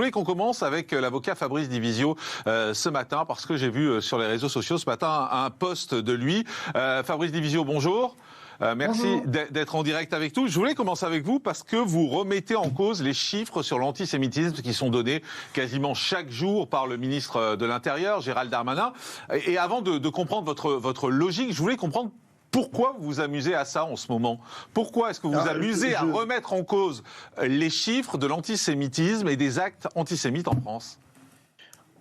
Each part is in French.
Je voulais qu'on commence avec l'avocat Fabrice Divisio ce matin, parce que j'ai vu sur les réseaux sociaux ce matin un post de lui. Fabrice Divisio, bonjour. Merci d'être en direct avec nous. Je voulais commencer avec vous parce que vous remettez en cause les chiffres sur l'antisémitisme qui sont donnés quasiment chaque jour par le ministre de l'Intérieur, Gérald Darmanin. Et avant de comprendre votre logique, je voulais comprendre pourquoi vous vous amusez à ça en ce moment. Pourquoi est-ce que vous vous amusez à remettre en cause les chiffres de l'antisémitisme et des actes antisémites en France ?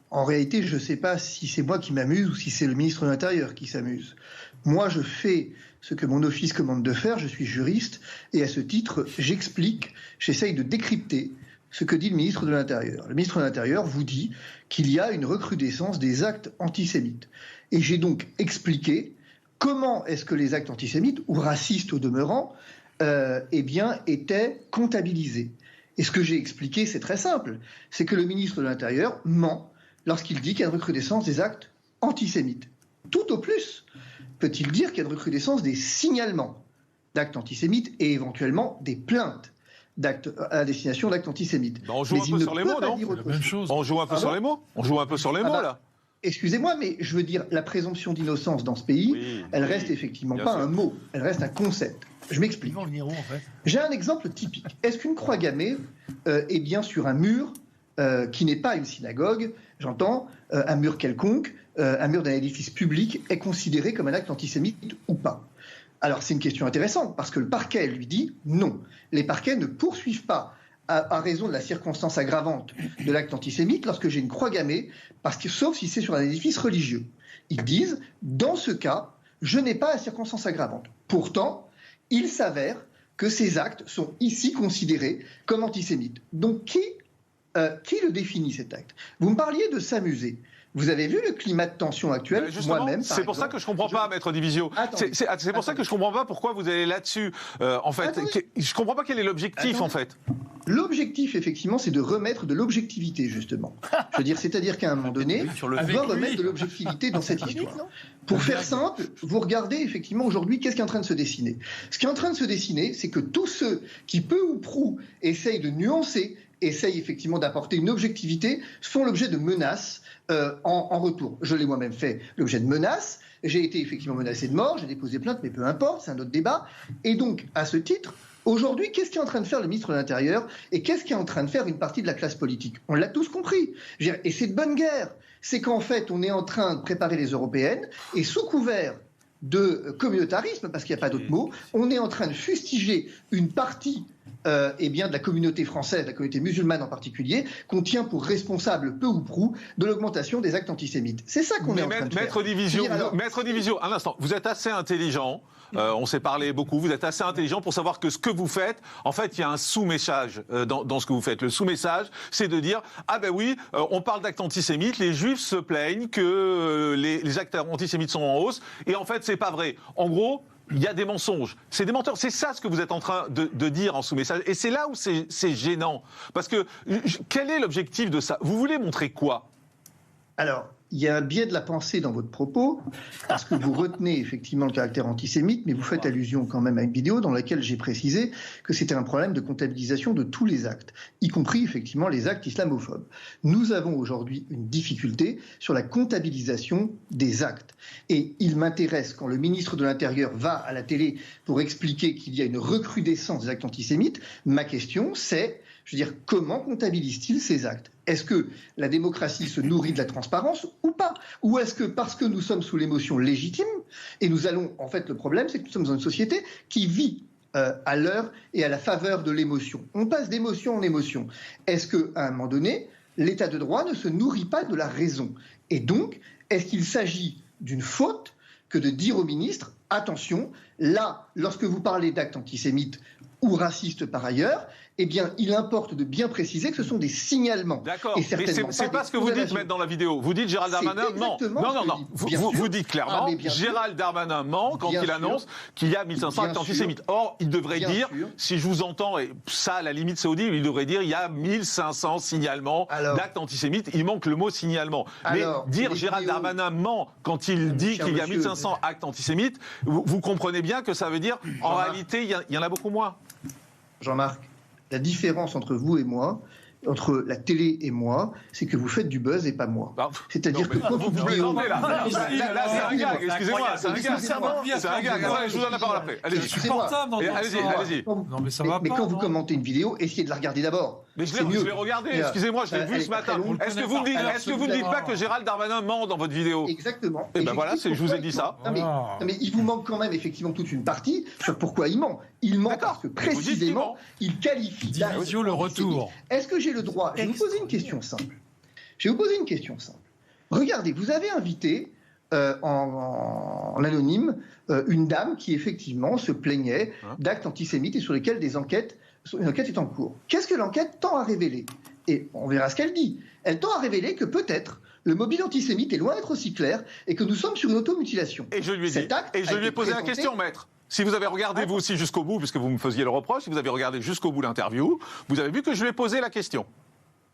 En réalité, je ne sais pas si c'est moi qui m'amuse ou si c'est le ministre de l'Intérieur qui s'amuse. Moi, je fais ce que mon office commande de faire, je suis juriste, et à ce titre, j'explique, j'essaye de décrypter ce que dit le ministre de l'Intérieur. Le ministre de l'Intérieur vous dit qu'il y a une recrudescence des actes antisémites. Et j'ai donc expliqué comment est-ce que les actes antisémites, ou racistes au demeurant, étaient comptabilisés. Et ce que j'ai expliqué, c'est très simple, c'est que le ministre de l'Intérieur ment lorsqu'il dit qu'il y a une recrudescence des actes antisémites. Tout au plus peut-il dire qu'il y a une recrudescence des signalements d'actes antisémites et éventuellement des plaintes à destination d'actes antisémites. On joue un peu sur les mots, non ? On joue un peu sur les mots. On joue un peu sur les mots, là. Excusez-moi, mais je veux dire, la présomption d'innocence dans ce pays, elle reste effectivement pas un mot, elle reste un concept. Je m'explique. J'ai un exemple typique. Est-ce qu'une croix gammée est bien sur un mur qui n'est pas une synagogue, j'entends, un mur quelconque, un mur d'un édifice public, est considéré comme un acte antisémite ou pas ? Alors c'est une question intéressante, parce que le parquet lui dit non. Les parquets ne poursuivent pas à raison de la circonstance aggravante de l'acte antisémite lorsque j'ai une croix gammée, sauf si c'est sur un édifice religieux. Ils disent, dans ce cas, je n'ai pas la circonstance aggravante. Pourtant, il s'avère que ces actes sont ici considérés comme antisémites. Donc qui le définit, cet acte ? Vous me parliez de s'amuser. Vous avez vu le climat de tension actuel ? Moi-même, c'est pour ça que je ne comprends pas, Maître Divisio. C'est pour ça que je ne comprends pas pourquoi vous allez là-dessus. En fait, je ne comprends pas quel est l'objectif, en fait. L'objectif, effectivement, c'est de remettre de l'objectivité, justement. Je veux dire, c'est-à-dire qu'à un moment donné, on doit remettre de l'objectivité dans cette histoire. Pour faire simple, vous regardez, effectivement, aujourd'hui, qu'est-ce qui est en train de se dessiner ? Ce qui est en train de se dessiner, c'est que tous ceux qui, peu ou prou, essayent de nuancer, essayent effectivement d'apporter une objectivité, font l'objet de menaces en retour. Je l'ai moi-même fait l'objet de menaces. J'ai été effectivement menacé de mort, j'ai déposé plainte, mais peu importe, c'est un autre débat. Et donc, à ce titre, aujourd'hui, qu'est-ce qu'est en train de faire le ministre de l'Intérieur et qu'est-ce qu'est en train de faire une partie de la classe politique ? On l'a tous compris. Et c'est de bonne guerre. C'est qu'en fait, on est en train de préparer les européennes et sous couvert de communautarisme, parce qu'il n'y a pas d'autre mot, on est en train de fustiger une partie de la communauté française, de la communauté musulmane en particulier, qu'on tient pour responsable, peu ou prou, de l'augmentation des actes antisémites. C'est ça qu'on est en train de faire. Maître Divisio, un instant, vous êtes assez intelligent, on s'est parlé beaucoup, vous êtes assez intelligent pour savoir que ce que vous faites, en fait, il y a un sous-message dans ce que vous faites. Le sous-message, c'est de dire, ah ben oui, on parle d'actes antisémites, les juifs se plaignent que les actes antisémites sont en hausse, et en fait, c'est pas vrai. En gros, il y a des mensonges. C'est des menteurs. C'est ça ce que vous êtes en train de dire en sous-message. Et c'est là où c'est gênant. Parce que quel est l'objectif de ça ? Vous voulez montrer quoi ? Alors, il y a un biais de la pensée dans votre propos, parce que vous retenez effectivement le caractère antisémite, mais vous faites allusion quand même à une vidéo dans laquelle j'ai précisé que c'était un problème de comptabilisation de tous les actes, y compris effectivement les actes islamophobes. Nous avons aujourd'hui une difficulté sur la comptabilisation des actes. Et il m'intéresse, quand le ministre de l'Intérieur va à la télé pour expliquer qu'il y a une recrudescence des actes antisémites, ma question c'est, je veux dire, comment comptabilise-t-il ces actes ? Est-ce que la démocratie se nourrit de la transparence ou pas ? Ou est-ce que parce que nous sommes sous l'émotion légitime, et nous allons, en fait, le problème, c'est que nous sommes dans une société qui vit à l'heure et à la faveur de l'émotion. On passe d'émotion en émotion. Est-ce qu'à un moment donné, l'état de droit ne se nourrit pas de la raison ? Et donc, est-ce qu'il s'agit d'une faute que de dire au ministre, attention, là, lorsque vous parlez d'actes antisémites ou racistes par ailleurs, eh bien, il importe de bien préciser que ce sont des signalements. D'accord, mais c'est pas ce que vous dites, mettre dans la vidéo. Vous dites Gérald Darmanin ment. Non. Vous dites clairement, Gérald Darmanin ment quand il annonce qu'il y a 1500 actes antisémites. Or, il devrait dire, si je vous entends, et ça, à la limite, c'est audible, il devrait dire il y a 1500 signalements d'actes antisémites. Il manque le mot signalement. Mais dire Gérald Darmanin ment quand il dit qu'il y a 1500 actes antisémites, vous comprenez bien que ça veut dire, en réalité, il y en a beaucoup moins. Jean-Marc, la différence entre vous et moi, entre la télé et moi, c'est que vous faites du buzz et pas moi. C'est-à-dire que quand vous plaisantez là, c'est un gag, excusez-moi, c'est un gag. C'est un gag, je vous donne la parole après. Allez-y. Non, mais ça va pas. Mais quand vous commentez une vidéo, essayez de la regarder d'abord. Mais je l'ai regardé, excusez-moi, je l'ai vu ce matin. Est-ce que vous ne dites pas que Gérald Darmanin ment dans votre vidéo? Exactement. Et ben voilà, je vous ai dit ça. Non, mais il vous manque quand même effectivement toute une partie sur pourquoi il ment. Il ment parce que précisément, il qualifie... Division le retour. Est-ce que j'ai le droit? Je vais vous poser une question simple. Regardez, vous avez invité en anonyme une dame qui effectivement se plaignait d'actes antisémites et sur lesquels une enquête est en cours. Qu'est-ce que l'enquête tend à révéler? Et on verra ce qu'elle dit. Elle tend à révéler que peut-être le mobile antisémite est loin d'être aussi clair et que nous sommes sur une automutilation. Et je lui ai dit, et je lui ai posé la question, maître. Si vous avez regardé vous aussi jusqu'au bout, puisque vous me faisiez le reproche, si vous avez regardé jusqu'au bout l'interview, vous avez vu que je lui ai posé la question.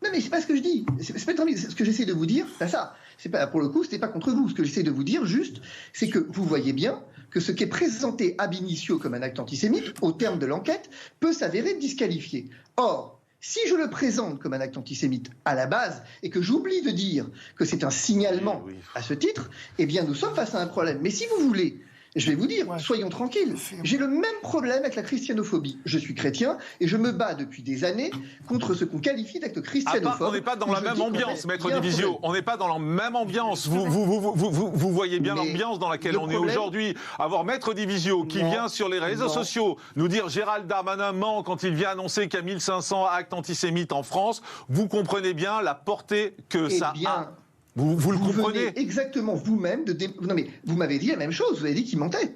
Non mais c'est pas ce que je dis. C'est pas ce que j'essaie de vous dire. C'est ça. C'est pas pour le coup. C'était pas contre vous. Ce que j'essaie de vous dire juste, c'est que vous voyez bien que ce qui est présenté ab initio comme un acte antisémite, au terme de l'enquête, peut s'avérer disqualifié. Or, si je le présente comme un acte antisémite à la base et que j'oublie de dire que c'est un signalement à ce titre, eh bien nous sommes face à un problème. Mais si vous voulez, je vais vous dire, soyons tranquilles, j'ai le même problème avec la christianophobie. Je suis chrétien et je me bats depuis des années contre ce qu'on qualifie d'acte christianophobe. On n'est pas dans la même ambiance, maître Divisio. On n'est pas dans la même ambiance. Vous voyez bien l'ambiance dans laquelle on est aujourd'hui. Avoir maître Divisio qui vient sur les réseaux sociaux nous dire Gérald Darmanin ment quand il vient annoncer qu'il y a 1500 actes antisémites en France, vous comprenez bien la portée que ça a. Vous le comprenez exactement vous-même Non mais vous m'avez dit la même chose, vous avez dit qu'il mentait.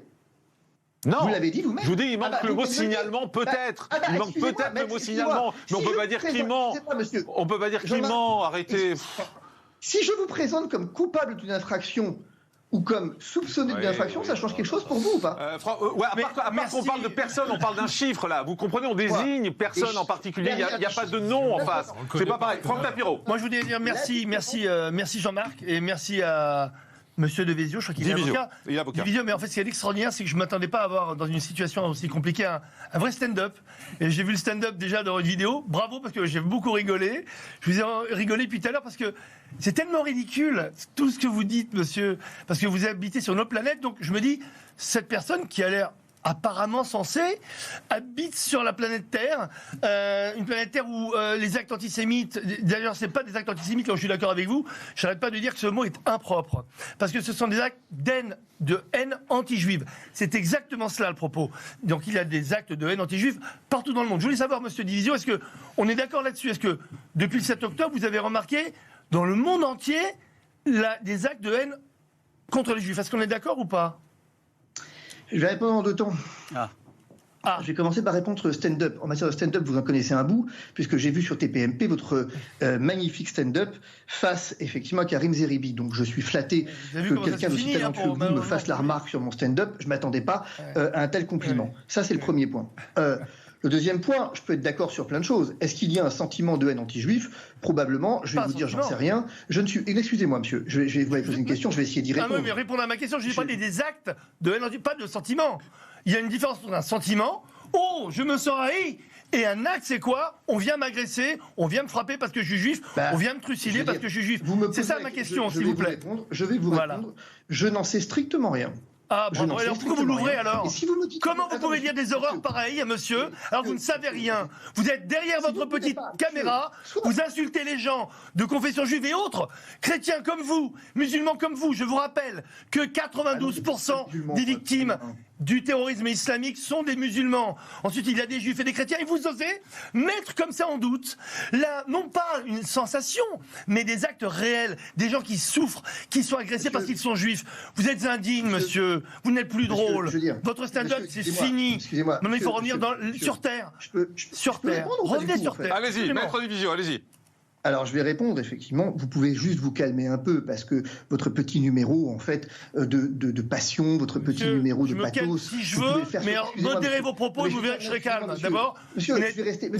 Non, vous l'avez dit vous-même. Je vous dis, il manque le mot signalement peut-être. Il manque peut-être le mot signalement, mais on ne peut pas dire qu'il ment. On ne peut pas dire qu'il ment, arrêtez. Si je vous présente comme coupable d'une infraction ou comme soupçonné d'une infraction, ça change quelque chose pour vous ou pas? À part qu'on parle de personne, on parle d'un chiffre là. Vous comprenez, on désigne personne en particulier. Il n'y a pas de nom en face. C'est pas pareil. Franck Tapiro. Moi, je voulais dire merci Jean-Marc et merci à Monsieur Devezio. Je crois qu'il est avocat. Il est avocat. Divisio, mais en fait, ce qui est extraordinaire, c'est que je ne m'attendais pas à avoir dans une situation aussi compliquée un vrai stand-up. Et j'ai vu le stand-up déjà dans votre vidéo. Bravo parce que j'ai beaucoup rigolé. Je vous ai rigolé depuis tout à l'heure parce que c'est tellement ridicule tout ce que vous dites, monsieur, parce que vous habitez sur notre planète. Donc je me dis, cette personne qui a l'air apparemment censée habite sur la planète Terre, une planète Terre où les actes antisémites, d'ailleurs c'est pas des actes antisémites, là où je suis d'accord avec vous, je n'arrête pas de dire que ce mot est impropre, parce que ce sont des actes de haine anti-juive. C'est exactement cela le propos. Donc il y a des actes de haine anti-juive partout dans le monde. Je voulais savoir, monsieur Divisio, est-ce qu'on est d'accord là-dessus? Est-ce que depuis le 7 octobre, vous avez remarqué dans le monde entier des actes de haine contre les juifs? Est-ce qu'on est d'accord ou pas? Je vais répondre en deux temps. Je vais commencer par répondre sur stand-up. En matière de stand-up, vous en connaissez un bout, puisque j'ai vu sur TPMP votre magnifique stand-up face effectivement à Karim Zeribi. Donc je suis flatté que quelqu'un d'aussi talentueux que vous me fasse la remarque sur mon stand-up. Je ne m'attendais pas à un tel compliment. Ça, c'est le premier point. Le deuxième point, je peux être d'accord sur plein de choses. Est-ce qu'il y a un sentiment de haine anti-juif? Probablement. Je vais vous dire, j'en sais rien. Je ne suis. Excusez-moi, monsieur. Je vais vous poser une question. Je vais essayer d'y répondre. Non, mais répondre à ma question. Je n'ai pas des actes de haine anti-juif, pas de sentiment. Il y a une différence entre un sentiment. Oh, je me sens haï. Et un acte, c'est quoi? On vient m'agresser, on vient me frapper parce que je suis juif, on vient me trucider parce que je suis juif. C'est ça ma question, s'il vous plaît. Je vais vous répondre. Je n'en sais strictement rien. Ah, bravo. Alors pourquoi vous l'ouvrez alors? Si vous me dites, comment vous pouvez dire des horreurs pareilles, monsieur, alors vous ne savez rien? Vous êtes derrière votre petite caméra, vous insultez les gens de confession juive et autres, chrétiens comme vous, musulmans comme vous. Je vous rappelle que 92% des victimes du terrorisme islamique sont des musulmans. Ensuite, il y a des juifs et des chrétiens. Et vous osez mettre comme ça en doute, là, non pas une sensation, mais des actes réels, des gens qui souffrent, qui sont agressés parce qu'ils sont juifs. Vous êtes indigne, monsieur. Vous n'êtes plus drôle. Votre stand-up, c'est fini. Excusez-moi. Non, mais il faut revenir sur Terre. Sur Terre. Revenez sur Terre. Allez-y, maître Divisio, allez-y. Alors, je vais répondre, effectivement. Vous pouvez juste vous calmer un peu, parce que votre petit numéro, en fait, de passion, votre petit numéro de pathos... Si je veux, mais modérez vos propos et vous verrez que je serai calme. D'abord, monsieur, je vais rester...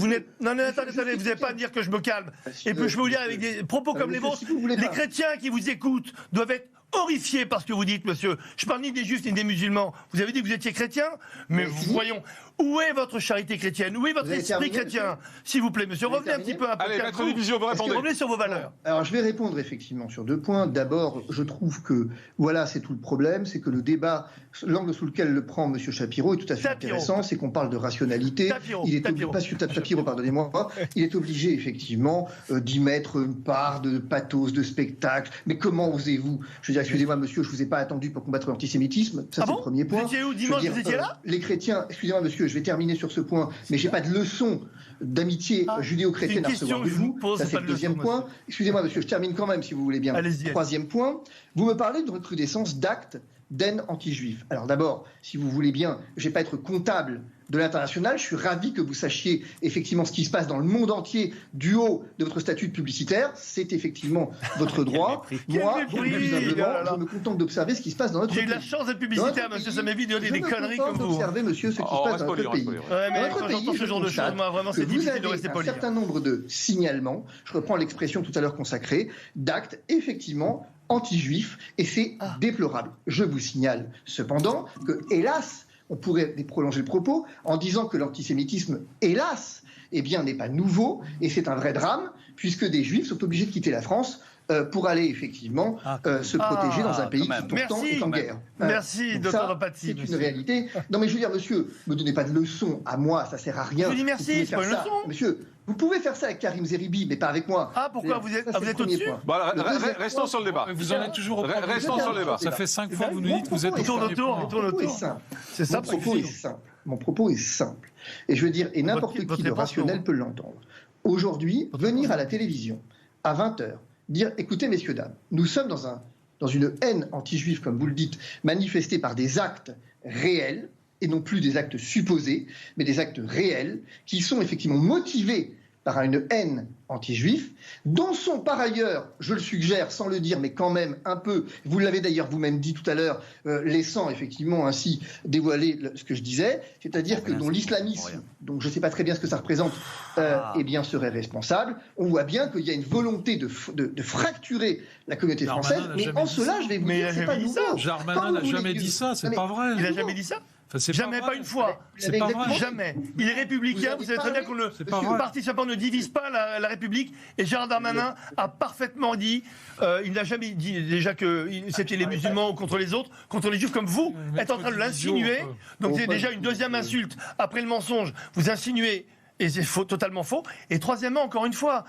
Non, attendez, vous n'allez pas dire que je me calme. Et puis, je vais vous dire, avec des propos comme les vôtres, les chrétiens qui vous écoutent doivent être horrifié par ce que vous dites, monsieur. Je parle ni des juifs ni des musulmans. Vous avez dit que vous étiez chrétien, mais voyons, où est votre charité chrétienne? Où est votre esprit chrétien? S'il vous plaît, monsieur, revenez un petit peu Maître Divisio, vous répondez. Revenez sur vos valeurs. Alors, je vais répondre effectivement sur 2 points. D'abord, je trouve que, voilà, c'est tout le problème, c'est que le débat, l'angle sous lequel le prend M. Shapiro est tout à fait intéressant, c'est qu'on parle de rationalité. Il est obligé, pas Shapiro, pardonnez-moi, il est obligé effectivement d'y mettre une part de pathos, de spectacle. Mais comment osez-vous? Je veux dire, excusez-moi monsieur, je ne vous ai pas attendu pour combattre l'antisémitisme, ça c'est le premier point. Vous étiez où dimanche, vous étiez là? Les chrétiens, excusez-moi monsieur, je vais terminer sur ce point, mais j'ai pas de leçon d'amitié judéo-chrétienne à recevoir de vous. Ça c'est le deuxième point. Excusez-moi monsieur, je termine quand même si vous voulez bien. Troisième point, vous me parlez de recrudescence d'actes d'haine anti-juif. Alors d'abord, si vous voulez bien, je ne vais pas être comptable de l'international, je suis ravi que vous sachiez effectivement ce qui se passe dans le monde entier du haut de votre statut de publicitaire, c'est effectivement votre droit. Moi, plus humblement, je me contente d'observer ce qui se passe dans notre pays. J'ai eu la chance d'être publicitaire, monsieur, ça m'évite de dire des conneries comme vous. Observez, monsieur, ce qui se passe dans notre pays. Dans notre pays, ce genre de choses, moi, vraiment, c'est difficile de rester poli. Un certain nombre de signalements, je reprends l'expression tout à l'heure consacrée, d'actes effectivement anti-juifs, et c'est déplorable. Je vous signale cependant que, hélas, on pourrait prolonger le propos en disant que l'antisémitisme, hélas, eh bien, n'est pas nouveau, et c'est un vrai drame, puisque des juifs sont obligés de quitter la France pour aller effectivement se protéger dans un pays qui pourtant est en guerre. Merci, docteur Ropati. C'est une réalité. Non mais je veux dire, monsieur, ne me donnez pas de leçons à moi, ça sert à rien. Je vous dis merci, c'est pas une leçon. Monsieur, vous pouvez faire ça avec Karim Zeribi, mais pas avec moi. Ah, pourquoi vous êtes au-dessus? Restons sur le débat. Vous en êtes toujours au premier. Restons sur le débat. Ça fait 5 fois que vous nous dites que vous êtes au premier point. C'est ça, mon propos est simple. Et je veux dire, et n'importe qui de rationnel peut l'entendre. Aujourd'hui, venir à la télévision à 20h, dire, écoutez, messieurs, dames, nous sommes dans une haine anti-juive, comme vous le dites, manifestée par des actes réels, et non plus des actes supposés, mais des actes réels, qui sont effectivement motivés par une haine anti-juif, dont sont par ailleurs, je le suggère sans le dire, mais quand même un peu, vous l'avez d'ailleurs vous-même dit tout à l'heure, laissant effectivement ainsi dévoiler ce que je disais, c'est-à-dire que dont l'islamisme, donc je ne sais pas très bien ce que ça représente, eh bien serait responsable. On voit bien qu'il y a une volonté de fracturer la communauté française, mais en cela, je vais vous dire, c'est pas nouveau. Darmanin n'a jamais dit ça, c'est pas vrai. Il n'a jamais dit ça? Jamais, pas une fois. C'est pas vrai. Jamais. Il est républicain. Vous savez très bien que parti Sapin ne divise pas la République. Et Gérald Darmanin a parfaitement dit, il n'a jamais dit déjà que c'était les musulmans contre les autres, contre les juifs comme vous êtes en train de l'insinuer. Donc c'est déjà une deuxième insulte. Après le mensonge, vous insinuez. Et c'est faux, totalement faux. Et troisièmement, encore une fois,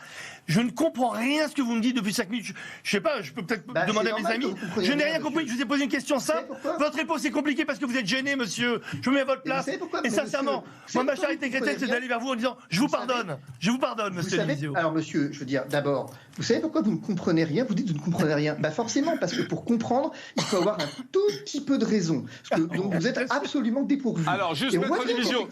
je ne comprends rien à ce que vous me dites depuis 5 minutes. Je ne sais pas, je peux peut-être demander à mes amis. Je n'ai rien compris. Je vous ai posé une question simple. Votre réponse est compliquée parce que vous êtes gêné, monsieur. Je me mets à votre place. Et sincèrement, moi, ma charité chrétienne, c'est d'aller vers vous en disant je vous pardonne. Je vous pardonne, monsieur Divisio. Alors, monsieur, je veux dire, d'abord, vous savez pourquoi vous ne comprenez rien? Vous dites que vous ne comprenez rien. Forcément, parce que pour comprendre, il faut avoir un tout petit peu de raison. Donc, vous êtes absolument dépourvu. Alors, juste, Maître Divisio,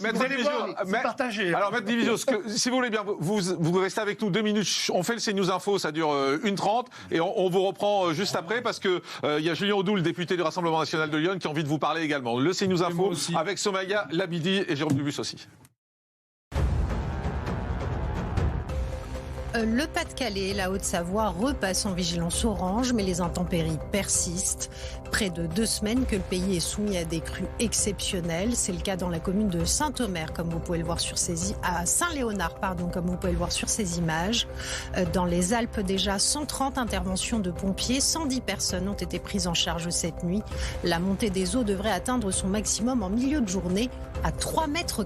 partagé. Alors, Maître Divisio, si vous voulez bien, vous restez avec nous 2 minutes. On fait le CNews Info, ça dure 1h30 et on vous reprend juste après parce que il y a Julien Audoul, député du Rassemblement National de Lyon, qui a envie de vous parler également. Le CNews Info avec Somaya Labidi et Jérôme Dubus aussi. Le Pas-de-Calais, la Haute-Savoie repasse en vigilance orange, mais les intempéries persistent. Près de 2 semaines que le pays est soumis à des crues exceptionnelles. C'est le cas dans la commune de Saint-Omer, comme vous pouvez le voir sur à Saint-Léonard, comme vous pouvez le voir sur ces images. Dans les Alpes, déjà 130 interventions de pompiers, 110 personnes ont été prises en charge cette nuit. La montée des eaux devrait atteindre son maximum en milieu de journée à 3,80 mètres.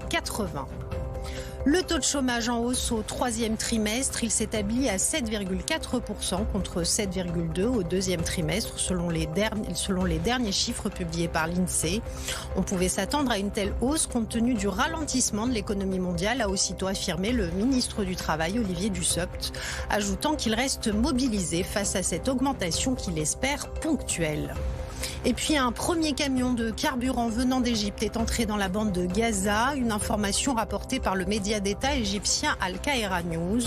Le taux de chômage en hausse au 3e trimestre, il s'établit à 7,4% contre 7,2% au 2e trimestre selon les derniers chiffres publiés par l'INSEE. On pouvait s'attendre à une telle hausse compte tenu du ralentissement de l'économie mondiale, a aussitôt affirmé le ministre du Travail Olivier Dussopt, ajoutant qu'il reste mobilisé face à cette augmentation qu'il espère ponctuelle. Et puis un premier camion de carburant venant d'Égypte est entré dans la bande de Gaza, une information rapportée par le média d'État égyptien Al-Qahira News,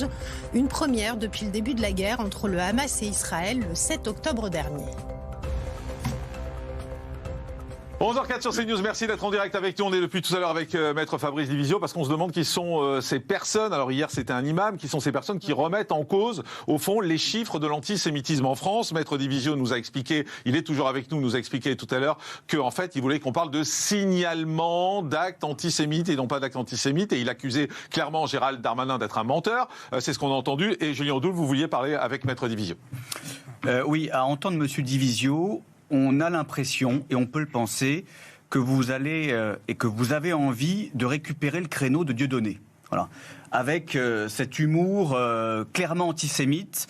une première depuis le début de la guerre entre le Hamas et Israël le 7 octobre dernier. 11h04 sur CNews, merci d'être en direct avec nous. On est depuis tout à l'heure avec Maître Fabrice Divisio parce qu'on se demande qui sont ces personnes, alors hier c'était un imam, qui sont ces personnes qui remettent en cause, au fond, les chiffres de l'antisémitisme en France. Maître Divisio nous a expliqué, il est toujours avec nous, nous a expliqué tout à l'heure qu'en fait il voulait qu'on parle de signalement d'actes antisémites et non pas d'actes antisémites, et il accusait clairement Gérald Darmanin d'être un menteur. C'est ce qu'on a entendu, et Julien Audoul, vous vouliez parler avec Maître Divisio. Oui, à entendre Monsieur Divisio, on a l'impression, et on peut le penser, que vous allez et que vous avez envie de récupérer le créneau de Dieudonné. Voilà. Avec cet humour clairement antisémite,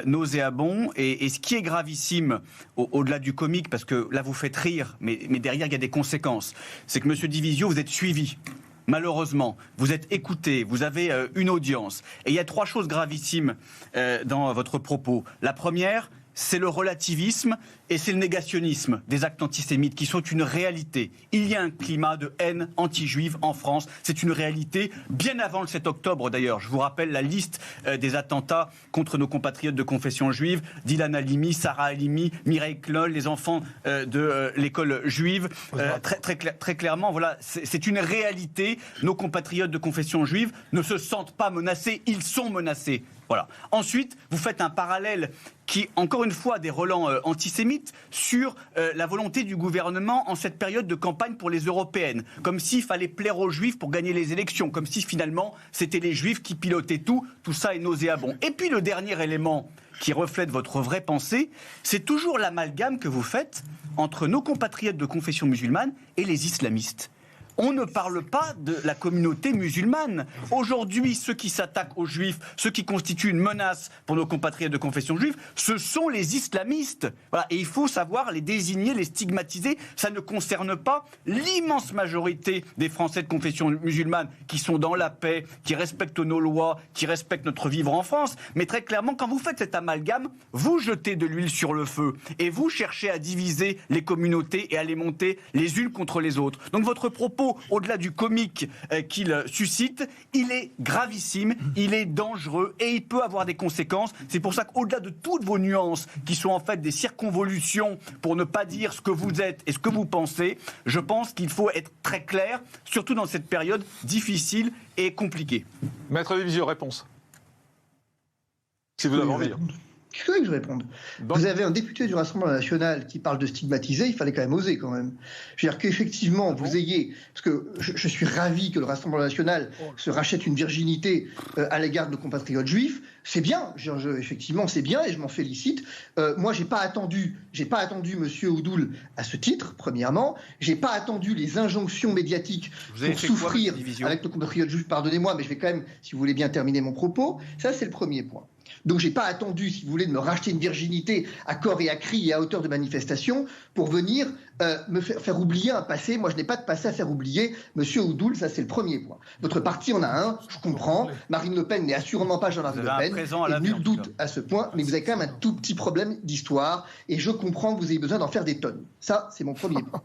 nauséabond, et ce qui est gravissime au-delà du comique, parce que là vous faites rire, mais derrière il y a des conséquences, c'est que Monsieur Divisio, vous êtes suivi. Malheureusement, vous êtes écouté, vous avez une audience. Et il y a 3 choses gravissimes dans votre propos. La première, c'est le relativisme et c'est le négationnisme des actes antisémites qui sont une réalité. Il y a un climat de haine anti-juive en France. C'est une réalité bien avant le 7 octobre d'ailleurs. Je vous rappelle la liste des attentats contre nos compatriotes de confession juive. Dylan Halimi, Sarah Halimi, Mireille Knoll, les enfants de l'école juive. Très clairement, voilà, c'est une réalité. Nos compatriotes de confession juive ne se sentent pas menacés, ils sont menacés. Voilà. Ensuite, vous faites un parallèle qui, encore une fois, des relents antisémites sur la volonté du gouvernement en cette période de campagne pour les européennes. Comme s'il fallait plaire aux juifs pour gagner les élections. Comme si finalement, c'était les juifs qui pilotaient tout. Tout ça est nauséabond. Et puis le dernier élément qui reflète votre vraie pensée, c'est toujours l'amalgame que vous faites entre nos compatriotes de confession musulmane et les islamistes. On ne parle pas de la communauté musulmane. Aujourd'hui, ceux qui s'attaquent aux juifs, ceux qui constituent une menace pour nos compatriotes de confession juive, ce sont les islamistes. Voilà. Et il faut savoir les désigner, les stigmatiser. Ça ne concerne pas l'immense majorité des Français de confession musulmane qui sont dans la paix, qui respectent nos lois, qui respectent notre vivre en France. Mais très clairement, quand vous faites cet amalgame, vous jetez de l'huile sur le feu et vous cherchez à diviser les communautés et à les monter les unes contre les autres. Donc votre propos, au-delà du comique qu'il suscite, il est gravissime, il est dangereux et il peut avoir des conséquences. C'est pour ça qu'au-delà de toutes vos nuances, qui sont en fait des circonvolutions pour ne pas dire ce que vous êtes et ce que vous pensez, je pense qu'il faut être très clair, surtout dans cette période difficile et compliquée. Maître Divisio, réponse. Si vous avez envie. Qu'est-ce que je réponde ? Vous avez un député du Rassemblement national qui parle de stigmatiser, il fallait quand même oser quand même. Je veux dire qu'effectivement, vous ayez... Parce que je suis ravi que le Rassemblement national se rachète une virginité à l'égard de nos compatriotes juifs. C'est bien, effectivement c'est bien et je m'en félicite. Moi j'ai pas attendu Monsieur Audoul à ce titre, premièrement. J'ai pas attendu les injonctions médiatiques pour souffrir avec nos compatriotes juifs. Pardonnez-moi, mais je vais quand même, si vous voulez bien terminer mon propos. Ça c'est le premier point. Donc j'ai pas attendu, si vous voulez, de me racheter une virginité à corps et à cri et à hauteur de manifestation pour venir me faire oublier un passé. Moi je n'ai pas de passé à faire oublier. Monsieur Audoul, ça c'est le premier point. Notre parti en a un, je comprends. Marine Le Pen n'est assurément pas Jean-Marie Le Pen. Et nul doute à ce point, mais vous avez quand même un tout petit problème d'histoire et je comprends que vous ayez besoin d'en faire des tonnes. Ça, c'est mon premier point.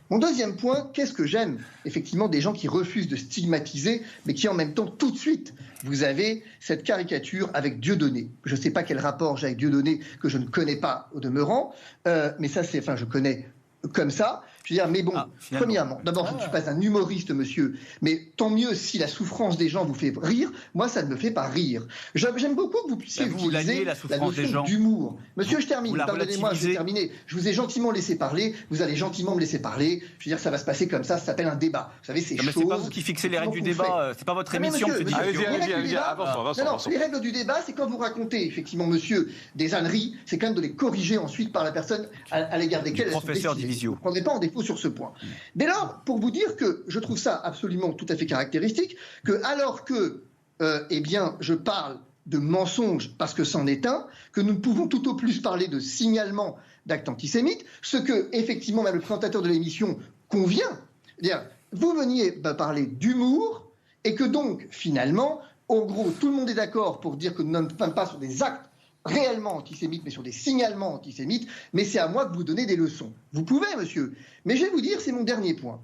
Mon deuxième point, qu'est-ce que j'aime ? Effectivement, des gens qui refusent de stigmatiser, mais qui en même temps, tout de suite, vous avez cette caricature avec Dieudonné. Je ne sais pas quel rapport j'ai avec Dieudonné, que je ne connais pas au demeurant, mais ça, je connais comme ça. Je veux dire, mais bon, premièrement, d'abord, je ne suis pas un humoriste, monsieur, mais tant mieux si la souffrance des gens vous fait rire. Moi, ça ne me fait pas rire. J'aime beaucoup que vous puissiez utiliser la notion d'humour. Monsieur, je termine. Pardonnez-moi, je vais terminer. Je vous ai gentiment laissé parler. Vous allez gentiment me laisser parler. Je veux dire, ça va se passer comme ça s'appelle un débat. Vous savez, c'est c'est pas vous qui fixez les règles du débat. C'est pas votre émission. Allez-y. Non, les règles du débat, c'est quand vous racontez, effectivement, monsieur, des âneries, c'est quand même de les corriger ensuite par la personne à l'égard desquelles elles sont décidées. Vous ne prendrez pas en défaut sur ce point. Dès lors, pour vous dire que je trouve ça absolument tout à fait caractéristique, que alors que, je parle de mensonges parce que c'en est un, que nous pouvons tout au plus parler de signalement d'actes antisémites, ce que, effectivement, même le présentateur de l'émission convient, c'est-à-dire, vous veniez parler d'humour et que donc, finalement, en gros, tout le monde est d'accord pour dire que nous ne sommes pas sur des actes réellement antisémites, mais sur des signalements antisémites, mais c'est à moi que vous donnez des leçons. Vous pouvez, monsieur. Mais je vais vous dire, c'est mon dernier point.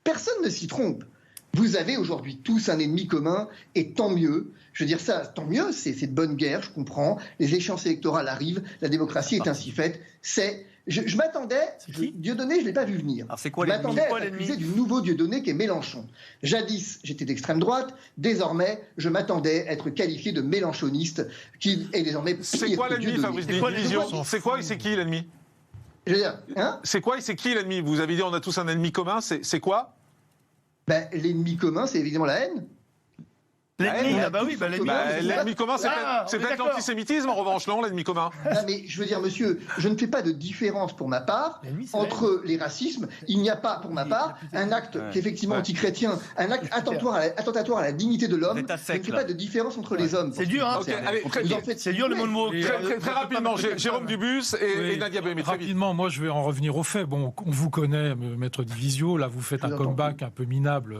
Personne ne s'y trompe. Vous avez aujourd'hui tous un ennemi commun, et tant mieux. Je veux dire ça, tant mieux, c'est de bonne guerre, je comprends. Les échéances électorales arrivent, la démocratie est ainsi faite. Je m'attendais, Dieudonné, je ne l'ai pas vu venir. Alors c'est quoi Je m'attendais à être accusé du nouveau Dieudonné qui est Mélenchon. Jadis, j'étais d'extrême droite, désormais, je m'attendais à être qualifié de mélenchoniste, qui est désormais pire C'est quoi que l'ennemi, Dieudonné. Fabrice Division? C'est quoi et c'est qui l'ennemi? Je veux dire, hein? C'est quoi et c'est qui l'ennemi? Vous avez dit on a tous un ennemi commun, c'est quoi? Ben, l'ennemi commun, c'est évidemment la haine. L'ennemi, ah bah oui, bah l'ennemi. L'ennemi commun, c'est Ah, peut-être d'accord. l'antisémitisme, en revanche, non, l'ennemi commun? Ah, mais je veux dire, monsieur, je ne fais pas de différence pour ma part L'ennemi, c'est entre les racismes. Il n'y a pas, pour ma part, un acte qui est effectivement antichrétien, un acte attentatoire à la dignité de l'homme. Vous êtes à Je sec, ne fais là. pas de différence entre les hommes. C'est dur, hein. Ok, allez, très Vous bien. en faites- C'est dur le mot de mots. Très rapidement, Jérôme Dubus et Oui. Nadia Boehme, très vite. Rapidement, moi je vais en revenir aux faits. Bon, on vous connaît, Maître Divisio. Là, vous faites Je un vous entends comeback un peu minable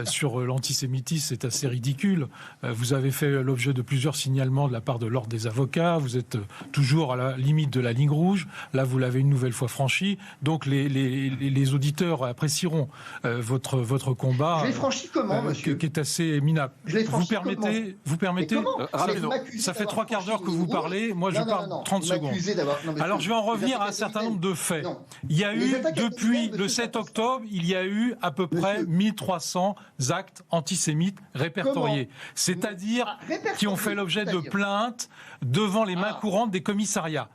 sur l'antisémitisme. C'est assez ridicule. Vous avez fait l'objet de plusieurs signalements de la part de l'Ordre des avocats. Vous êtes toujours à la limite de la ligne rouge. Là, vous l'avez une nouvelle fois franchi. Donc, les auditeurs apprécieront votre combat. Je l'ai franchi comment, monsieur qui est assez minable. Je l'ai Vous franchi permettez Mais comment rapidement. Vous m'accusez Ça fait d'avoir trois quarts d'heure franchi que une vous ligne rouge. parlez. Moi, je Non, parle non, 30 vous secondes. m'accusez d'avoir- non, mais Alors, je vais en vous revenir à un attaquez certain nombre de faits. Non. Il y a Les eu, attaques depuis individuelles, le monsieur 7 Pascal. octobre, il y a eu à peu près Monsieur. 1300 actes antisémites répertoriés. C'est-à-dire Répertoriés, qui ont fait l'objet de c'est-à-dire plaintes devant les mains courantes des commissariats.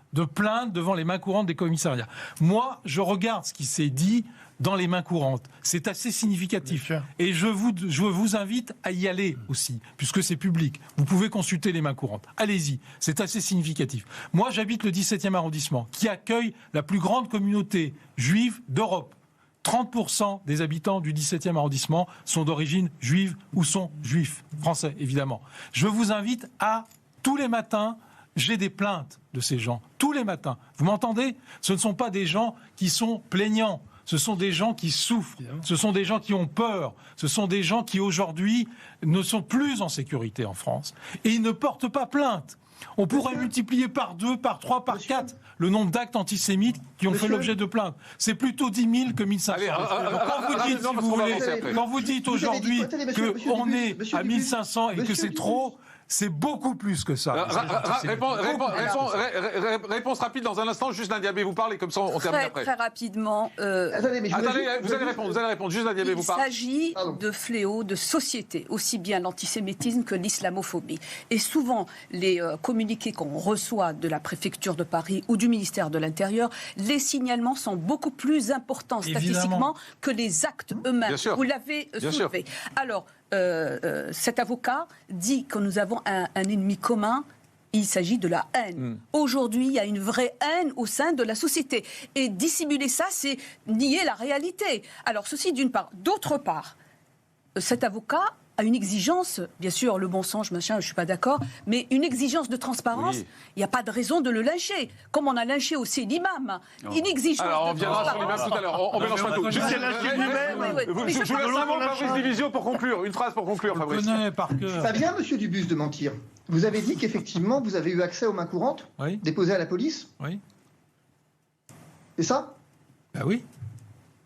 Moi, je regarde ce qui s'est dit dans les mains courantes. C'est assez significatif. Bien sûr. Et je vous invite à y aller aussi, puisque c'est public. Vous pouvez consulter les mains courantes. Allez-y, c'est assez significatif. Moi, j'habite le 17e arrondissement, qui accueille la plus grande communauté juive d'Europe. 30% des habitants du 17e arrondissement sont d'origine juive ou sont juifs, français évidemment. Je vous invite à, tous les matins, j'ai des plaintes de ces gens, tous les matins. Vous m'entendez? Ce ne sont pas des gens qui sont plaignants. Ce sont des gens qui souffrent, ce sont des gens qui ont peur, ce sont des gens qui aujourd'hui ne sont plus en sécurité en France. Et ils ne portent pas plainte. On pourrait multiplier par 2, par 3, par 4 le nombre d'actes antisémites qui ont fait l'objet de plaintes. C'est plutôt 10 000 que 1 500. Allez, Quand vous dites aujourd'hui qu'on est à 1 500 et que c'est trop, c'est beaucoup plus que ça. Réponse rapide dans un instant, juste Nadia Boehme vous parle et comme ça on termine après. Très rapidement. Attendez, mais je Attendez, vous allez répondre, juste Nadia Boehme vous Il parle. s'agit Pardon. de fléaux de société, aussi bien l'antisémitisme que l'islamophobie. Et souvent, les communiqués qu'on reçoit de la préfecture de Paris ou du ministère de l'Intérieur, les signalements sont beaucoup plus importants statistiquement que les actes eux-mêmes. Bien sûr. Vous l'avez Bien soulevé. Alors, cet avocat dit que nous avons un ennemi commun. Il s'agit de la haine. Aujourd'hui, il y a une vraie haine au sein de la société. Et dissimuler ça, c'est nier la réalité. Alors, ceci d'une part. D'autre part, cet avocat a une exigence, bien sûr, le bon sens, machin, je ne suis pas d'accord, mais une exigence de transparence, il Oui. n'y a pas de raison de le lyncher. Comme on a lynché aussi l'imam. Une exigence Alors on de viendra sur transparence. l'imam tout à l'heure, on mélange pas tout. Je sais lâcher lui-même. Oui. Je vous laisse un mot, Fabrice Divisio, pour conclure. Une phrase pour conclure, Je Fabrice. connais par cœur. Ça vient, monsieur Dubus, de mentir. Vous avez dit qu'effectivement, vous avez eu accès aux mains courantes, Oui, déposées à la police. oui. C'est ça? Ben oui,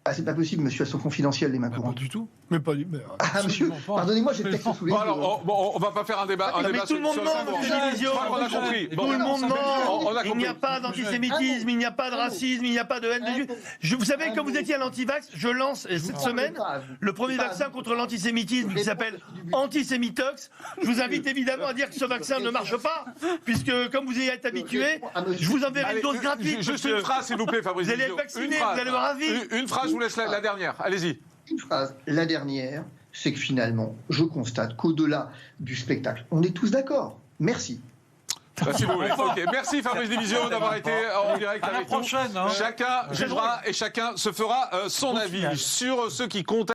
Ah, c'est pas possible, monsieur, elles sont confidentielles, les mains ben pas courantes. du tout. Mais pas du. Ah, monsieur, absolument pas. pardonnez-moi, j'ai le texte sous les yeux. Bon alors, on va pas faire un débat. Non, mais tout le monde ment, monsieur Divisio. Je crois qu'on a compris. Tout Bon, le monde ment. on a Il n'y a compris. pas d'antisémitisme, il n'y a pas de racisme, il n'y a pas de haine des juifs. Vous savez, comme vous étiez à l'antivax, je lance cette semaine le premier vaccin contre l'antisémitisme qui s'appelle Antisémitox. Je vous invite évidemment à dire que ce vaccin ne marche pas, puisque comme vous y êtes habitué, je vous enverrai Allez, une dose gratuite. Juste une phrase, s'il vous plaît, Fabrice Vous allez Divisio. être vacciné, Une phrase. vous allez voir un vie. Une phrase, je vous laisse la dernière. Allez-y. Une phrase. La dernière, c'est que finalement, je constate qu'au-delà du spectacle, on est tous d'accord. Merci. Si vous voulez. Ok. Merci Fabrice Divisio d'avoir été en direct À la avec nous. prochaine, hein. Chacun jugera et chacun se fera son avis sur ceux qui comptent.